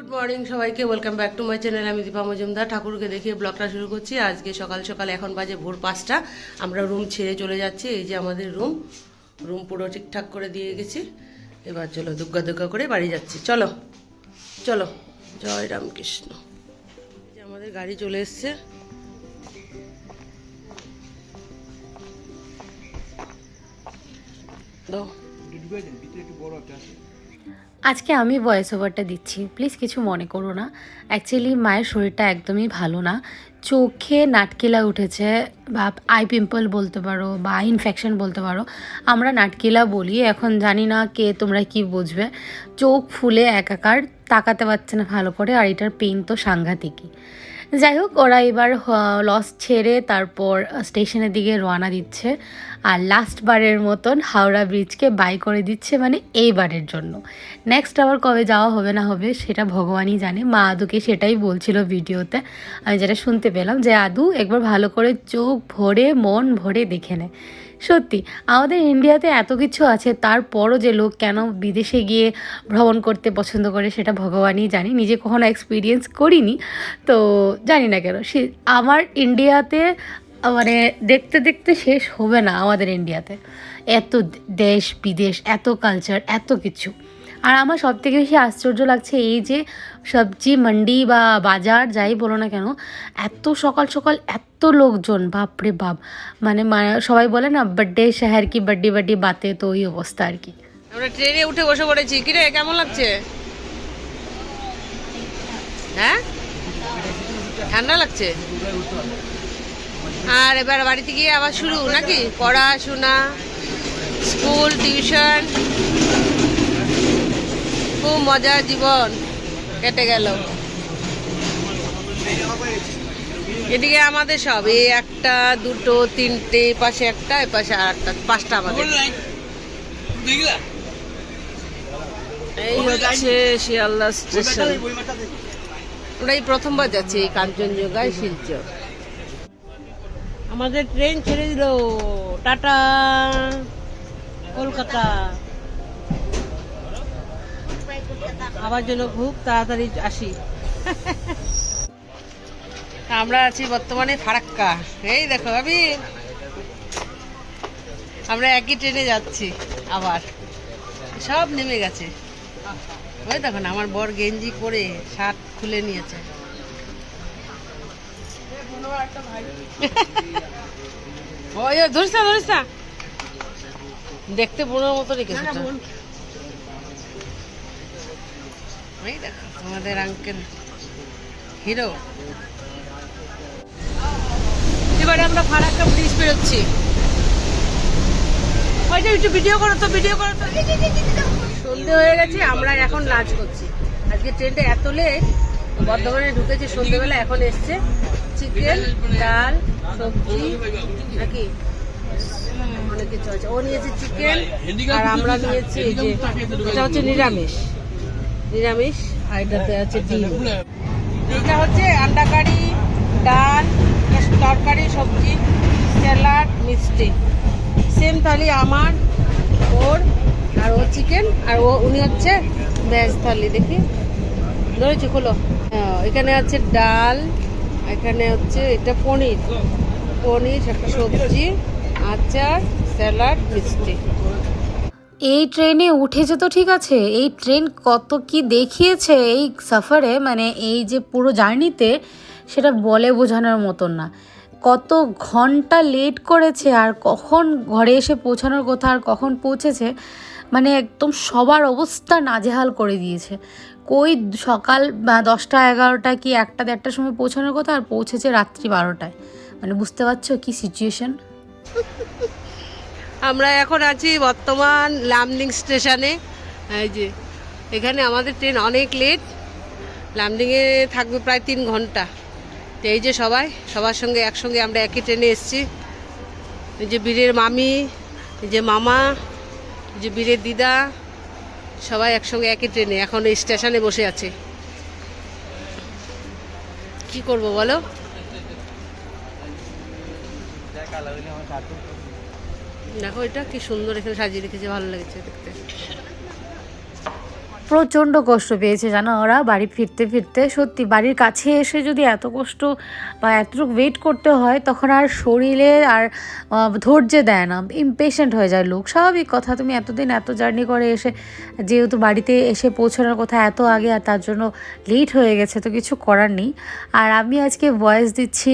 Good morning সবাইকে, welcome back to my channel. আমি দীপা মজুমদার ঠাকুরকে দেখিয়ে ব্লগটা শুরু করছি। আজকে সকাল সকাল এখন বাজে ভোর 5টা। আমরা রুম ছেড়ে চলে যাচ্ছি। এই যে আমাদের রুম পুরো ঠিকঠাক করে দিয়ে গেছি। এবার চলো দুগ্গা দুগ্গা করে বাড়ি যাচ্ছি। চলো চলো, জয় রামকৃষ্ণ। এই যে আমাদের গাড়ি চলে এসছে। আজকে আমি ভয়েস ওভারটা দিচ্ছি, প্লিজ কিছু মনে করো না। অ্যাকচুয়ালি মায়ের শরীরটা একদমই ভালো না, চোখে নাটকেলা উঠেছে বা আই পিম্পল বলতে পারো বা আই ইনফেকশন বলতে পারো। আমরা নাটকেলা বলি, এখন জানি না কে তোমরা কি বুঝবে। চোখ ফুলে একাকার, তাকাতে পারছে না ভালো করে, আর এটার পেইন তো সাংঘাতিকই। যাই হোক, ওরা এবার লস ছেড়ে তারপর স্টেশনের দিকে রওনা দিচ্ছে, আর লাস্ট বারের মতন হাওড়া ব্রিজকে বাই করে দিচ্ছে, মানে এইবারের জন্য। নেক্সট আবার কবে যাওয়া হবে না হবে সেটা ভগবানই জানে। মা আদুকে সেটাই বলছিল ভিডিওতে, আমি যেটা শুনতে পেলাম, যে আদু একবার ভালো করে চোখ ভরে মন ভরে দেখে নেয়। সত্যি আমাদের ইন্ডিয়াতে এত কিছু আছে, তারপরও যে লোক কেন বিদেশে গিয়ে ভ্রমণ করতে পছন্দ করে সেটা ভগবানই জানি। নিজে কখনো এক্সপিরিয়েন্স করিনি, তো জানি না কেন সে আমার ইন্ডিয়াতে মানে দেখতে দেখতে শেষ হবে না। আমাদের ইন্ডিয়াতে এত দেশ বিদেশ, এত কালচার, এত কিছু। আর আমার সবথেকে বেশি আশ্চর্য লাগছে এই যে সবজি মান্ডি বা বাজার যাই বলো না কেন, এত সকাল সকাল এত লোকজন, বাপরে বাপ। মানে সবাই বলে না বার্থডে শহর কি বাড্ডি বাড্ডি বাতে, তো ওই অবস্থা আর কি। আমরা ট্রেনে উঠে বসে পড়েছি। কিরে কেমন লাগছে? হ্যাঁ, ঠান্ডা লাগছে। আর এবার বাড়িতে গিয়ে আবার শুরু নাকি পড়াশোনা, স্কুল, টিউশন। খুব মজার জীবন কেটে গেল। এদিকে আমাদের সব এই একটা দুটো তিনটে, পাশে একটা, এ পাশে আর একটা, 5টা আমাদের। এই হচ্ছে শিয়ালদা স্টেশন। আমরা এই প্রথমবার যাচ্ছি এই কাঞ্চনজঙ্ঘায় শিলচর। আমাদের ট্রেন ছেড়ে দিল, টাটা কলকাতা। আবার যেন খুব তাড়াতাড়ি আসি। আমরা আছি বর্তমানে ফারাক্কা। এই দেখো আমি, আমরা একই ট্রেনে যাচ্ছি। আবার সব নেমে গেছে। ওই দেখো না, আমার বর গেঞ্জি পরে শার্ট খুলে নিয়েছে। ওই ধরিস না ধরিস না, দেখতে বোনের মতো রেখেছে। এই দেখো আমাদের আঙ্কেল হিরো। এবারে আমরা ফারাক্কা ব্রিজ পেরোচ্ছি। ওইটা একটু ভিডিও করো তো, ভিডিও করো তো। সন্ধে হয়ে গেছে, আমরা এখন লাঞ্চ করছি। আজকে ট্রেনটা এত লেট, বর্ধমানে ঢুকেছে সন্ধ্যেবেলা, এখন এসছে চিকেন, ডাল, সবজি নাকি অনেক কিছু আছে। ও নিয়েছে চিকেন আর আমরা নিয়েছি এই যে, এটা হচ্ছে নিরামিষ, আর এটাতে আছে ডিম। এইটা হচ্ছে আন্ডা কারি, ডাল, তরকারি, সবজি, স্যালাড, মিষ্টি। সেম থালি আমার, ওর, আর ও চিকেন, আর উনি হচ্ছে ভেজ থালি। দেখি ধরেছি, খোলো। এখানে আছে ডাল, এখানে হচ্ছে এটা পনির, একটা সবজি, আচার, স্যালাড, মিষ্টি। এই ট্রেনে উঠেছে তো ঠিক আছে, এই ট্রেন কত কি দেখিয়েছে এই সফরে, মানে এই যে পুরো জার্নিতে, সেটা বলে বোঝানোর মতন না। কত ঘন্টা লেট করেছে, আর কখন ঘরে এসে পৌঁছানোর কথা আর কখন পৌঁছেছে, মানে একদম সবার অবস্থা নাজেহাল করে দিয়েছে। কই সকাল 10টা 11টা কি 1টা 1:30টার সময় পৌঁছানোর কথা, আর পৌঁছেছে রাত্রি 12টায়। মানে বুঝতে পারছো কি সিচুয়েশন। আমরা এখন আছি বর্তমান লামডিং স্টেশনে। এই যে এখানে আমাদের ট্রেন অনেক লেট, লামডিংয়ে থাকবে প্রায় 3 ঘন্টা। তো এই যে সবার সঙ্গে একসঙ্গে আমরা একই ট্রেনে এসেছি। এই যে বীরের মামি, এই যে মামা, এই যে বীরের দিদা, সবাই একসঙ্গে একই ট্রেনে এখন এই স্টেশনে বসে আছে। কি করব বলো? দেখো এটা কি সুন্দর এখানে সাজিয়ে রেখেছে, ভালো লেগেছে দেখতে। প্রচণ্ড কষ্ট পেয়েছে জানো ওরা বাড়ি ফিরতে ফিরতে। সত্যি বাড়ির কাছে এসে যদি এত কষ্ট বা এতটুকু ওয়েট করতে হয় তখন আর শরীরে আর ধৈর্য দেয় না, ইমপেশেন্ট হয়ে যায় লোক। স্বাভাবিক কথা, তুমি এতদিন এত জার্নি করে এসে যেহেতু বাড়িতে এসে পৌঁছানোর কথা এত আগে আর তার জন্য লেট হয়ে গেছে, তো কিছু করার নেই। আর আমি আজকে ভয়েস দিচ্ছি,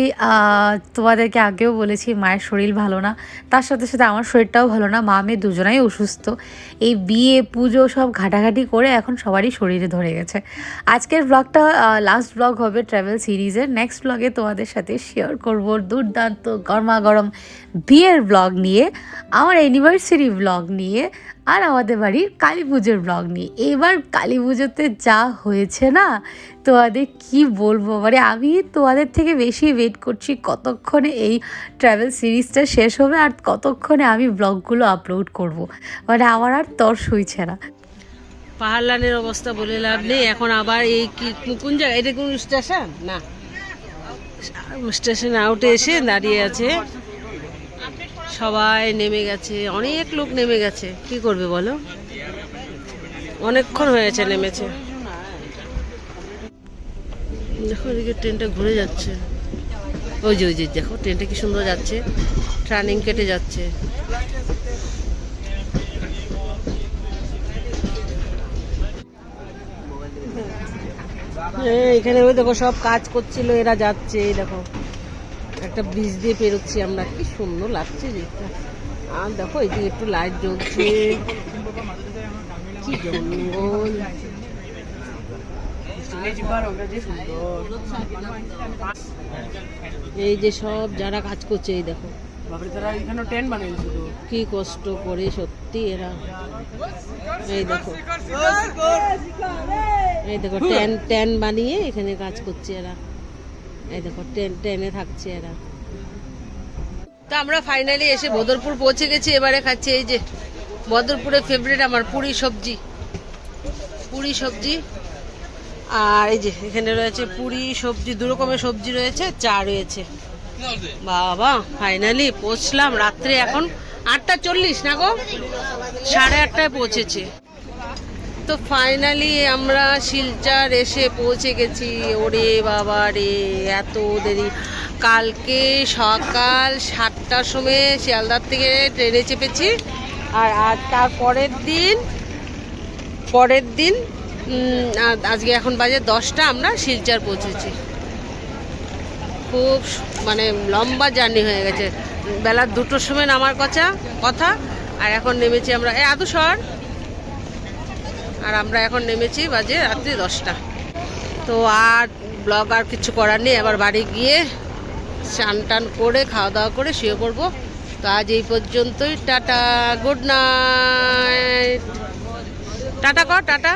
তোমাদেরকে আগেও বলেছি মায়ের শরীর ভালো না, তার সাথে সাথে আমার শরীরটাও ভালো না, মা মেয়ে দুজনাই অসুস্থ। এই বিয়ে পুজো সব ঘাটাঘাটি করে এখন সবারই শরীরে ধরে গেছে। আজকের ব্লগটা লাস্ট ব্লগ হবে ট্রাভেল সিরিজের। নেক্সট ব্লগে তোমাদের সাথে শেয়ার করব দুর্দান্ত গরমা গরম বিয়ের ব্লগ নিয়ে, আমার অ্যানিভার্সারি ব্লগ নিয়ে, আর আমাদের বাড়ির কালী পুজোর ব্লগ নিয়ে। এবার কালী পুজোতে যা হয়েছে না তোমাদের কি বলবো, মানে আমি তোমাদের থেকে বেশি ওয়েট করছি কতক্ষণে এই ট্রাভেল সিরিজটা শেষ হবে আর কতক্ষণে আমি ব্লগগুলো আপলোড করব। মানে আমার আর তর্স হইছে না। পাহাড়লানের অবস্থা বলে লাভ নেই। এখন আবার এই কি কোন জায়গা, এটা কোন স্টেশন? না, স্টেশন আউটে এসে দাঁড়িয়ে আছে, সবাই নেমে গেছে, অনেক লোক নেমে গেছে। কি করবে বলো, অনেকক্ষণ হয়েছে নেমেছে। দেখো এদিকে ট্রেনটা ঘুরে যাচ্ছে, ওই যে দেখো ট্রেনটা কি সুন্দর যাচ্ছে, টার্নিং কেটে যাচ্ছে। এখানে ওই দেখো সব কাজ করছিল, এরা যাচ্ছে। এই দেখো একটা ব্রিজ দিয়ে পেরোচ্ছি আমরা, কি সুন্দর লাগছে যেটা। আর দেখো এই যে একটু লাইট জ্বলছে, কি জঙ্গল। এই যে সব যারা কাজ করছে, এই দেখো কি কষ্ট করে সত্যি এরা। এই দেখো ট্যান বানিয়ে এখানে কাজ করছে এরা। এই দেখো ট্রেনে থাকছে এরা। তো আমরা ফাইনালি এসে বদরপুর পৌঁছে গেছি। এবারে খাচ্ছি এই যে বদরপুরের ফেভারিট আমার পুরি সবজি, পুরি সবজি। আর এই যে এখানে রয়েছে পুরি সবজি, দু রকমের সবজি রয়েছে, চা রয়েছে। বাবা ফাইনালি পৌঁছলাম রাত্রে, এখন 8:40 না গো, 8:30 পৌঁছেছে। তো ফাইনালি আমরা শিলচর এসে পৌঁছে গেছি। ওরে বাবা রে, এত দেরি। কালকে সকাল 7টার সময় শিয়ালদার থেকে ট্রেনে চেপেছি, আর আজ তার পরের দিন আজকে এখন বাজে 10টা, আমরা শিলচর পৌঁছেছি। খুব মানে লম্বা জার্নি হয়ে গেছে। বেলা 2টোর সময় নামার কথা, আর এখন নেমেছি আমরা আদুসর, আর আমরা এখন নেমেছি বাজে রাত্রি 10টা। তো আর ব্লগ আর কিছু করার নেই, আবার বাড়ি গিয়ে স্নান টান করে খাওয়া দাওয়া করে শুয়ে পড়বো। তো আজ এই পর্যন্তই, টাটা, গুড নাইট, টাটা কর, টাটা।